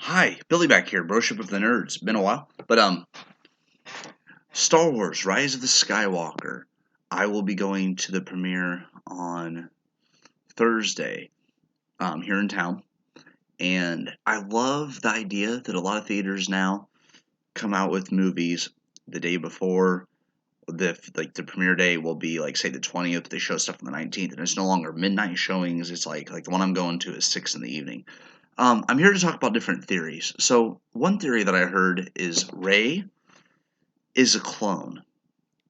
Hi, Billy back here, Broship of the Nerds. Been a while. Star Wars Rise of the Skywalker. I will be going to the premiere on Thursday here in town. And I love the idea that a lot of theaters now come out with movies the day before. The premiere day will be like, say, the 20th. They show stuff on the 19th, and it's no longer midnight showings. It's like the one I'm going to is 6 in the evening. I'm here to talk about different theories. So one theory that I heard is Rey is a clone.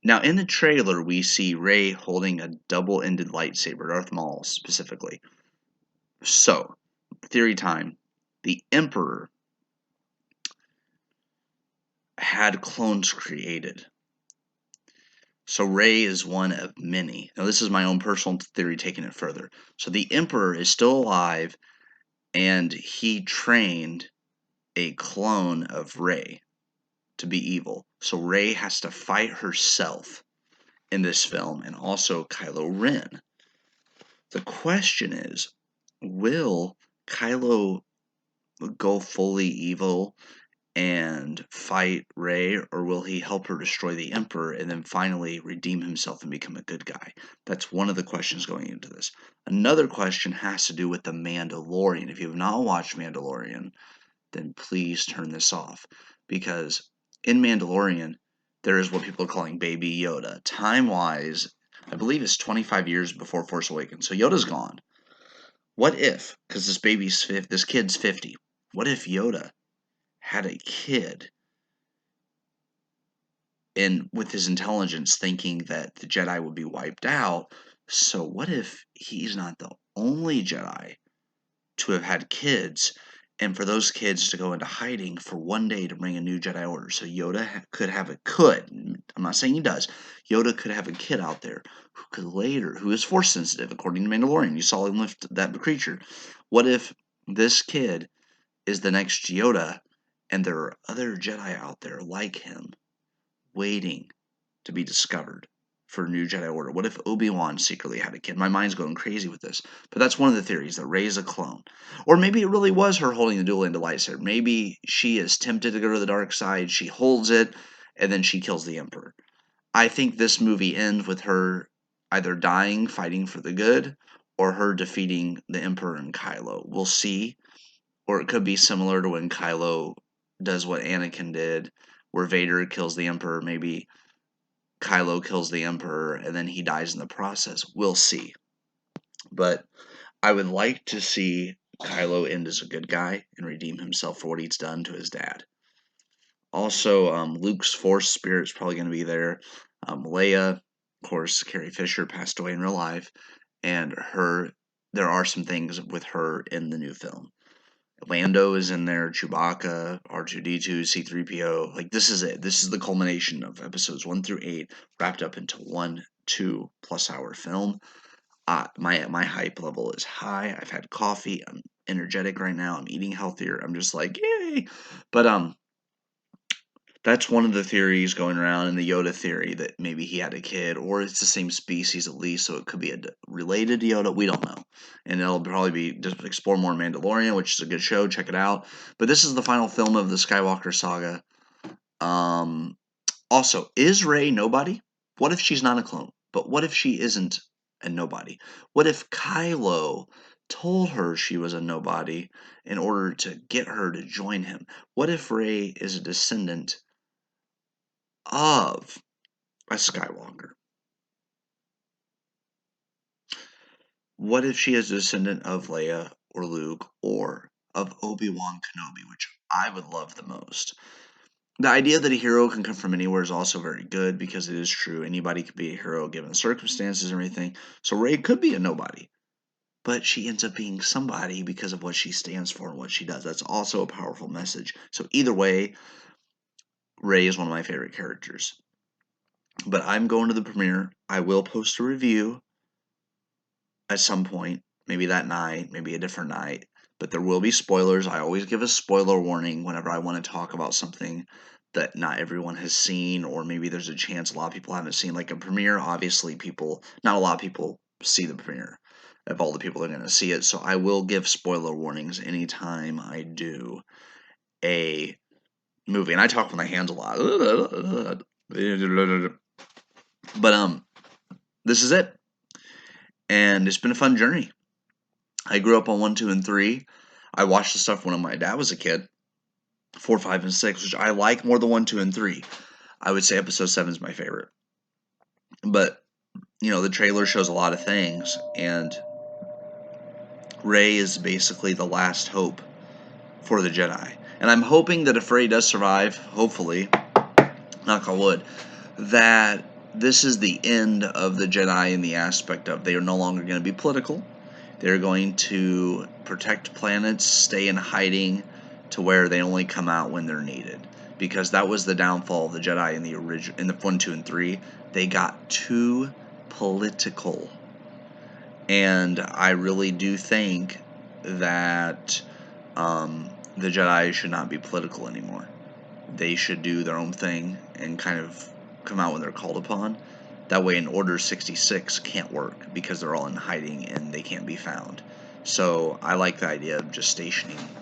Now, in the trailer, we see Rey holding a double-ended lightsaber, Darth Maul specifically. So, theory time. The Emperor had clones created. So Rey is one of many. Now, this is my own personal theory taking it further. So the Emperor is still alive, and he trained a clone of Rey to be evil. So Rey has to fight herself in this film, and also Kylo Ren. The question is, will Kylo go fully evil and fight Rey, or will he help her destroy the Emperor and then finally redeem himself and become a good guy? That's one of the questions going into this. Another question has to do with The Mandalorian. If you have not watched Mandalorian, then please turn this off, because in Mandalorian, there is what people are calling Baby Yoda. Time-wise, I believe it's 25 years before Force Awakens, so Yoda's gone. What if, because this kid's 50, what if Yoda had a kid and with his intelligence thinking that the Jedi would be wiped out? So what if he's not the only Jedi to have had kids, and for those kids to go into hiding for one day to bring a new Jedi Order? So Yoda I'm not saying he does, Yoda could have a kid out there who is Force sensitive, according to Mandalorian. You saw him lift that creature. What if this kid is the next Yoda, and there are other Jedi out there like him, waiting to be discovered for a new Jedi Order? What if Obi-Wan secretly had a kid? My mind's going crazy with this. But that's one of the theories, that Rey's a clone. Or maybe it really was her holding the dual-ended lightsaber. Maybe she is tempted to go to the dark side, she holds it, and then she kills the Emperor. I think this movie ends with her either dying, fighting for the good, or her defeating the Emperor and Kylo. We'll see. Or it could be similar to when Kylo does what Anakin did, where Vader kills the Emperor. Maybe Kylo kills the Emperor and then he dies in the process. We'll see. But I would like to see Kylo end as a good guy and redeem himself for what he's done to his dad. Also, Luke's Force spirit is probably going to be there. Leia, of course, Carrie Fisher passed away in real life, and there are some things with her in the new film. Lando is in there, Chewbacca, R2D2, C3PO. Like, this is it. This is the culmination of episodes 1 through 8 wrapped up into one 2+ hour film. My hype level is high. I've had coffee. I'm energetic right now. I'm eating healthier. I'm just like, yay. But that's one of the theories going around, in the Yoda theory, that maybe he had a kid, or it's the same species at least, so it could be related to Yoda. We don't know. And it'll probably be just explore more Mandalorian, which is a good show. Check it out. But this is the final film of the Skywalker saga. Also, is Rey nobody? What if she's not a clone? But what if she isn't a nobody? What if Kylo told her she was a nobody in order to get her to join him? What if Rey is a descendant of a Skywalker? What if she is a descendant of Leia or Luke or of Obi-Wan Kenobi, which I would love the most? The idea that a hero can come from anywhere is also very good, because it is true. Anybody could be a hero given the circumstances and everything. So Rey could be a nobody, but she ends up being somebody because of what she stands for and what she does. That's also a powerful message. So either way, Rey is one of my favorite characters. But I'm going to the premiere. I will post a review at some point, maybe that night, maybe a different night. But there will be spoilers. I always give a spoiler warning whenever I want to talk about something that not everyone has seen, or maybe there's a chance a lot of people haven't seen. Like a premiere, obviously not a lot of people see the premiere of all the people that are going to see it. So I will give spoiler warnings anytime I do. a movie. And I talk with my hands a lot. But this is it. And it's been a fun journey. I grew up on 1, 2, and 3. I watched the stuff when my dad was a kid. 4, 5, and 6, which I like more than 1, 2, and 3. I would say episode 7 is my favorite. But, the trailer shows a lot of things, and Rey is basically the last hope for the Jedi. And I'm hoping that if Rey does survive, hopefully, knock on wood, that this is the end of the Jedi in the aspect of they are no longer going to be political. They're going to protect planets, stay in hiding to where they only come out when they're needed. Because that was the downfall of the Jedi in the 1, 2, and 3. They got too political. And I really do think that the Jedi should not be political anymore. They should do their own thing and kind of come out when they're called upon. That way, an Order 66 can't work because they're all in hiding and they can't be found. So I like the idea of just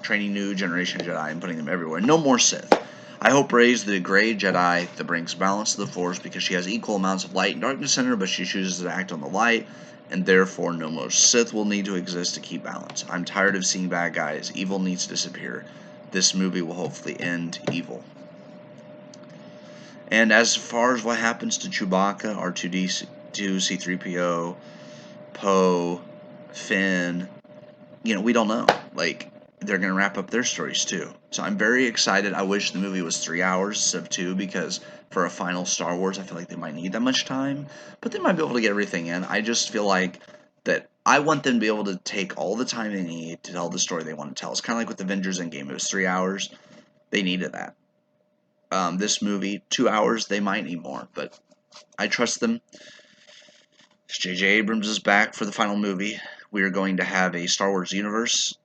training new generation of Jedi and putting them everywhere. No more Sith. I hope Rey's the gray Jedi that brings balance to the Force because she has equal amounts of light and darkness in her, but she chooses to act on the light, and therefore no more Sith will need to exist to keep balance. I'm tired of seeing bad guys. Evil needs to disappear. This movie will hopefully end evil. And as far as what happens to Chewbacca, R2D2, C3PO, Poe, Finn, we don't know. They're going to wrap up their stories too. So I'm very excited. I wish the movie was 3 hours instead of 2 because for a final Star Wars, I feel like they might need that much time. But they might be able to get everything in. I just feel like that I want them to be able to take all the time they need to tell the story they want to tell. It's kind of like with Avengers Endgame. It was 3 hours. They needed that. This movie, 2 hours, they might need more. But I trust them. J.J. Abrams is back for the final movie. We are going to have a Star Wars universe,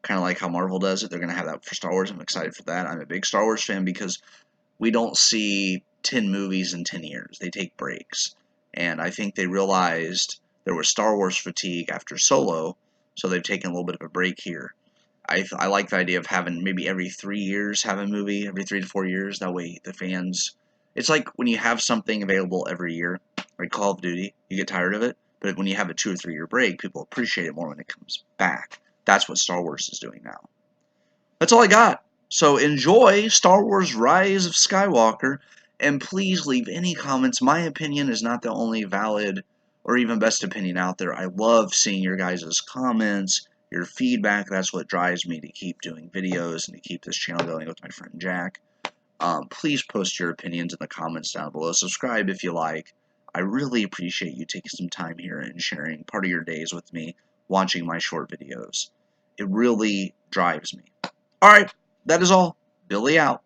kind of like how Marvel does it. They're going to have that for Star Wars. I'm excited for that. I'm a big Star Wars fan because we don't see 10 movies in 10 years. They take breaks. And I think they realized there was Star Wars fatigue after Solo, so they've taken a little bit of a break here. I like the idea of having maybe every 3 years have a movie, every 3 to 4 years. That way the fans... It's like when you have something available every year, like Call of Duty, you get tired of it. But when you have a 2 or 3 year break, people appreciate it more when it comes back. That's what Star Wars is doing now. That's all I got. So enjoy Star Wars Rise of Skywalker, and please leave any comments. My opinion is not the only valid or even best opinion out there. I love seeing your guys' comments, your feedback. That's what drives me to keep doing videos and to keep this channel going with my friend Jack. Please post your opinions in the comments down below. Subscribe if you like. I really appreciate you taking some time here and sharing part of your days with me, watching my short videos. It really drives me. Alright, that is all. Billy out.